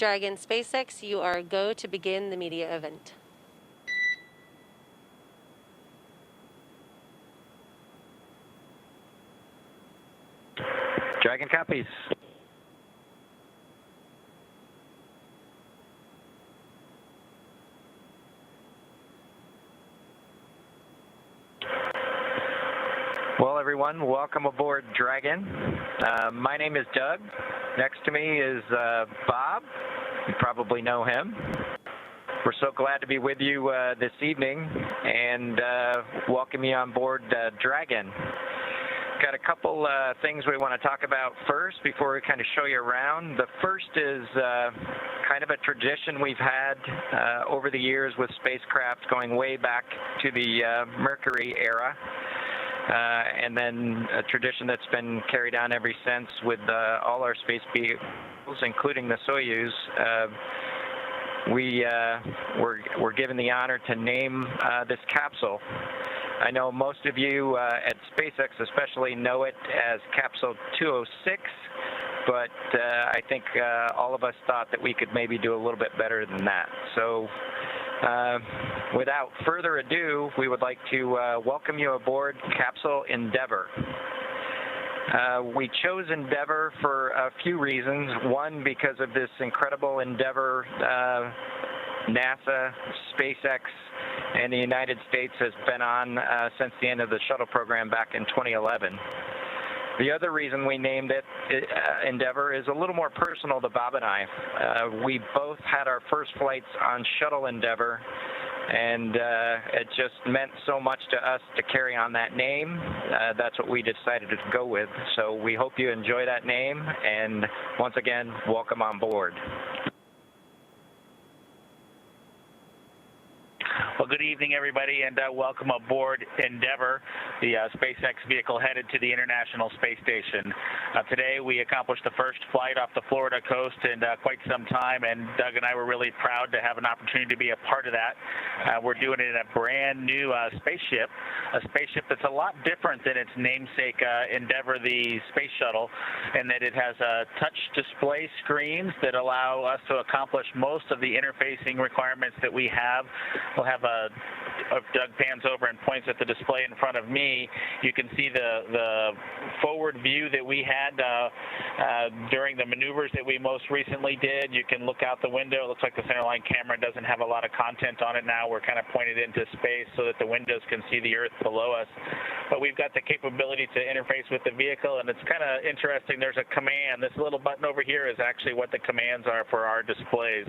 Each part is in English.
Dragon SpaceX, you are go to begin the media event. Dragon copies. Well, everyone, welcome aboard Dragon. My name is Doug. Next to me is Bob. You probably know him. We're so glad to be with you this evening and welcome you on board Dragon. Got a couple things we want to talk about first before we kind of show you around. The first is kind of a tradition we've had over the years with spacecraft going way back to the Mercury era. And then a tradition that's been carried on ever since with all our space vehicles, including the Soyuz. We're given the honor to name this capsule. I know most of you at SpaceX especially know it as Capsule 206, but I think all of us thought that we could maybe do a little bit better than that. So without further ado, we would like to welcome you aboard Capsule Endeavour. We chose Endeavour for a few reasons. One, because of this incredible Endeavour NASA, SpaceX, and the United States has been on since the end of the shuttle program back in 2011. The other reason we named it Endeavour is a little more personal to Bob and I. We both had our first flights on Shuttle Endeavour, and it just meant so much to us to carry on that name. That's what we decided to go with. So we hope you enjoy that name, and once again, welcome on board. Well, good evening, everybody, and welcome aboard Endeavour, the SpaceX vehicle headed to the International Space Station. Today, we accomplished the first flight off the Florida coast in quite some time, and Doug and I were really proud to have an opportunity to be a part of that. We're doing it in a brand new spaceship, a spaceship that's a lot different than its namesake Endeavour, the space shuttle, in that it has touch display screens that allow us to accomplish most of the interfacing requirements that we have. We'll have if Doug pans over and points at the display in front of me, you can see the forward view that we had during the maneuvers that we most recently did. You can look out the window. It looks like the centerline camera doesn't have a lot of content on it now. We're kind of pointed into space so that the windows can see the Earth below us. But we've got the capability to interface with the vehicle, and it's kind of interesting. There's a command. This little button over here is actually what the commands are for our displays.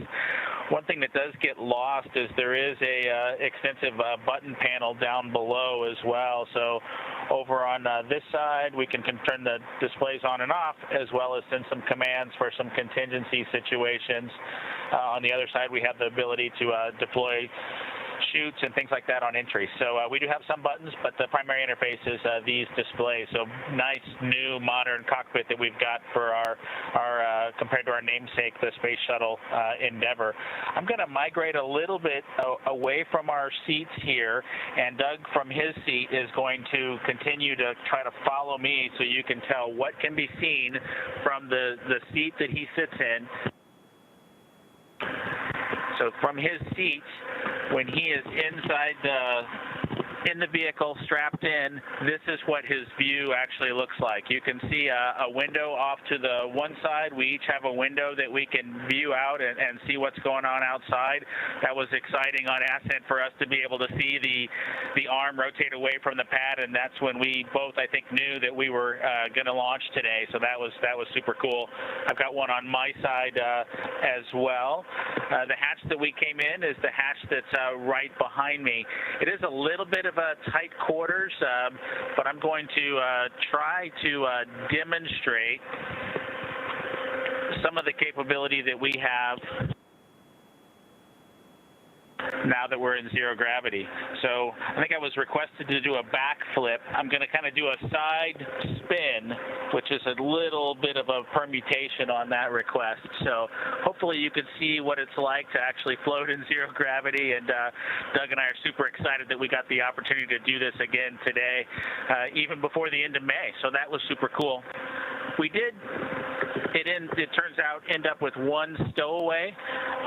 One thing that does get lost is there is a extensive button panel down below as well. So over on this side, we can turn the displays on and off, as well as send some commands for some contingency situations. On the other side, we have the ability to deploy chutes and things like that on entry. So we do have some buttons, but the primary interface is these displays. So nice, new, modern cockpit that we've got for our compared to our namesake, the Space Shuttle Endeavour. I'm going to migrate a little bit away from our seats here, and Doug from his seat is going to continue to try to follow me so you can tell what can be seen from the seat that he sits in. So from his seat, when he is inside in the vehicle, strapped in, this is what his view actually looks like. You can see a window off to the one side. We each have a window that we can view out and see what's going on outside. That was exciting on ascent for us to be able to see the arm rotate away from the pad, and that's when we both, I think, knew that we were going to launch today. So that was super cool. I've got one on my side as well. The hatch that we came in is the hatch that's right behind me. It is a little bit of a tight quarters, but I'm going to try to demonstrate some of the capability that we have now that we're in zero gravity. So I think I was requested to do a backflip. I'm going to kind of do a side spin, which is a little bit of a permutation on that request. So hopefully you can see what it's like to actually float in zero gravity. And Doug and I are super excited that we got the opportunity to do this again today, even before the end of May. So that was super cool. We did it turns out, end up with one stowaway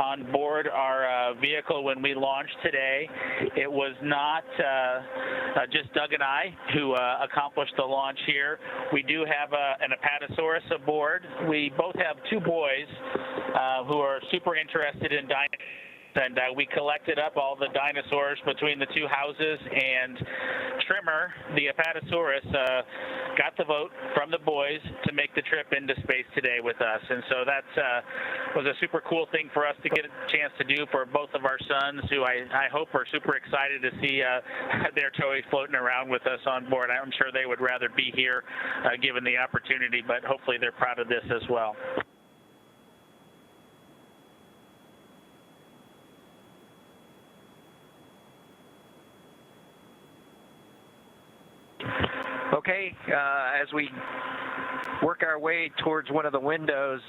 on board our vehicle when we launched today. It was not just Doug and I who accomplished the launch here. We do have an Apatosaurus aboard. We both have two boys who are super interested in dinosaurs. And we collected up all the dinosaurs between the two houses, and Trimmer, the Apatosaurus, got the vote from the boys to make the trip into space today with us. And so that was a super cool thing for us to get a chance to do for both of our sons, who I hope are super excited to see their toys floating around with us on board. I'm sure they would rather be here given the opportunity, but hopefully they're proud of this as well. Okay, as we work our way towards one of the windows,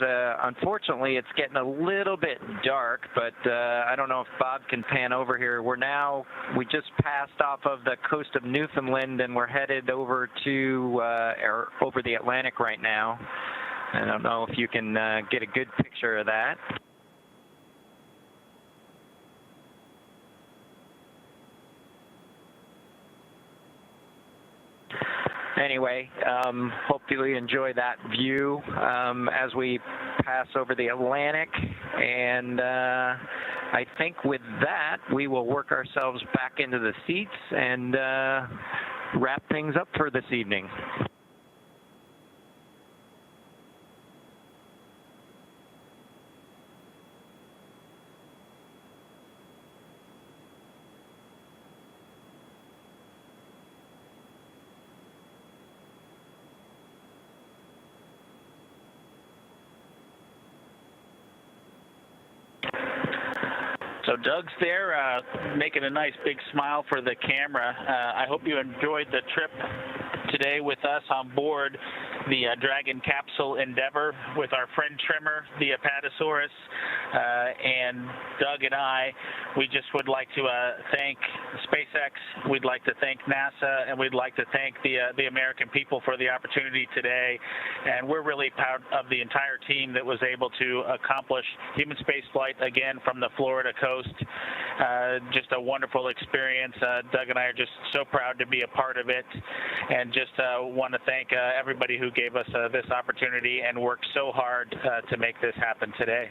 unfortunately it's getting a little bit dark, but I don't know if Bob can pan over here. We just passed off of the coast of Newfoundland, and we're headed over to over the Atlantic right now. I don't know if you can get a good picture of that. Anyway, hopefully you enjoy that view as we pass over the Atlantic, and I think with that we will work ourselves back into the seats and wrap things up for this evening. So Doug's there making a nice big smile for the camera. I hope you enjoyed the trip today with us on board the Dragon capsule Endeavour with our friend Trimmer, the Apatosaurus, and Doug and I. We just would like to thank SpaceX, we'd like to thank NASA, and we'd like to thank the American people for the opportunity today. And we're really proud of the entire team that was able to accomplish human spaceflight again from the Florida coast. Just a wonderful experience. Doug and I are just so proud to be a part of it, and just want to thank everybody who gave us this opportunity and worked so hard to make this happen today.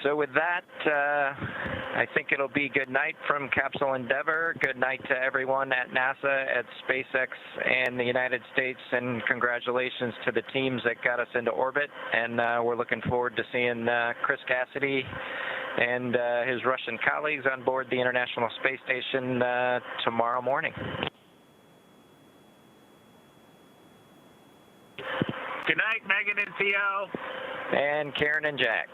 So with that, I think it'll be good night from Capsule Endeavour. Good night to everyone at NASA, at SpaceX, and the United States, and congratulations to the teams that got us into orbit. And we're looking forward to seeing Chris Cassidy and his Russian colleagues on board the International Space Station tomorrow morning. Good night, Megan and Theo. And Karen and Jack.